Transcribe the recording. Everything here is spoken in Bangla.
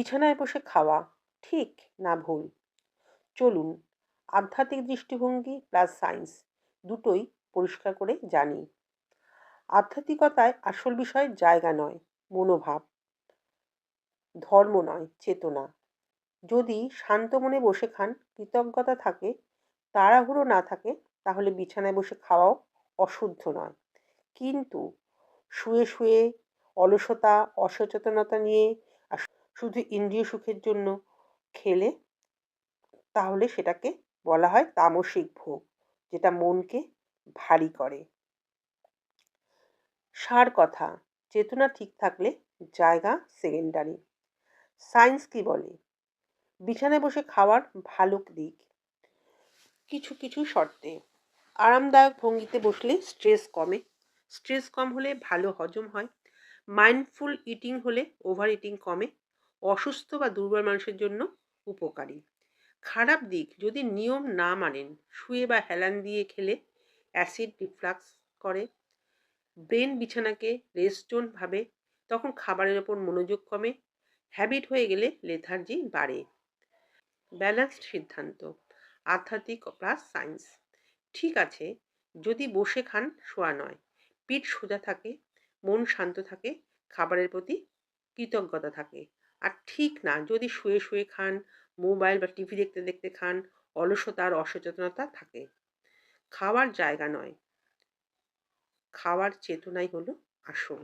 বিছানায় বসে খাওয়া ঠিক না ভুল? চলুন আধ্যাত্মিক দৃষ্টিভঙ্গি প্লাস সায়েন্স দুটোই পরিষ্কার করে জানি। আধ্যাত্মিকতায় আসল বিষয় জায়গা নয়, মনোভাব, ধর্ম নয়, চেতনা। যদি শান্ত মনে বসে খান, কৃতজ্ঞতা থাকে, তাড়াহুড়ো না থাকে, তাহলে বিছানায় বসে খাওয়াও অশুদ্ধ নয়। কিন্তু শুয়ে শুয়ে অলসতা, অসচেতনতা নিয়ে আর শুধু ইন্দ্রিয় সুখের জন্য খেলে, তাহলে সেটাকে বলা হয় তামসিক ভোগ, যেটা মনকে ভারী করে। সার কথা, চেতনা ঠিক থাকলে জায়গা সেকেন্ডারি। সায়েন্স কি বলে? বিছানায় বসে খাওয়ার ভালো দিক কিছু কিছু শর্তে। আরামদায়ক ভঙ্গিতে বসলে স্ট্রেস কমে। স্ট্রেস কম হলে ভালো হজম হয়। মাইন্ডফুল ইটিং হলে ওভার ইটিং কমে। অসুস্থ বা দুর্বল মানুষের জন্য উপকারী। খারাপ দিক, যদি নিয়ম না মানেন, শুয়ে বা হেলান দিয়ে খেলে অ্যাসিড রিফ্লাক্স করে। ব্রেন বিছানাকে রেস্ট জোন ভাবে, তখন খাবারের ওপর মনোযোগ কমে। হ্যাবিট হয়ে গেলে লেথার্জি বাড়ে। ব্যালেন্সড সিদ্ধান্ত, আধ্যাত্মিক প্লাস সায়েন্স। ঠিক আছে যদি বসে খান, শোয়া নয়। পিঠ সোজা থাকে, মন শান্ত থাকে, খাবারের প্রতি কৃতজ্ঞতা থাকে। আর ঠিক না যদি শুয়ে শুয়ে খান, মোবাইল বা টিভি দেখতে দেখতে খান, অলসতা আর অসচেতনতা থাকে। খাওয়ার জায়গা নয়, খাওয়ার চেতনাই হলো আসল।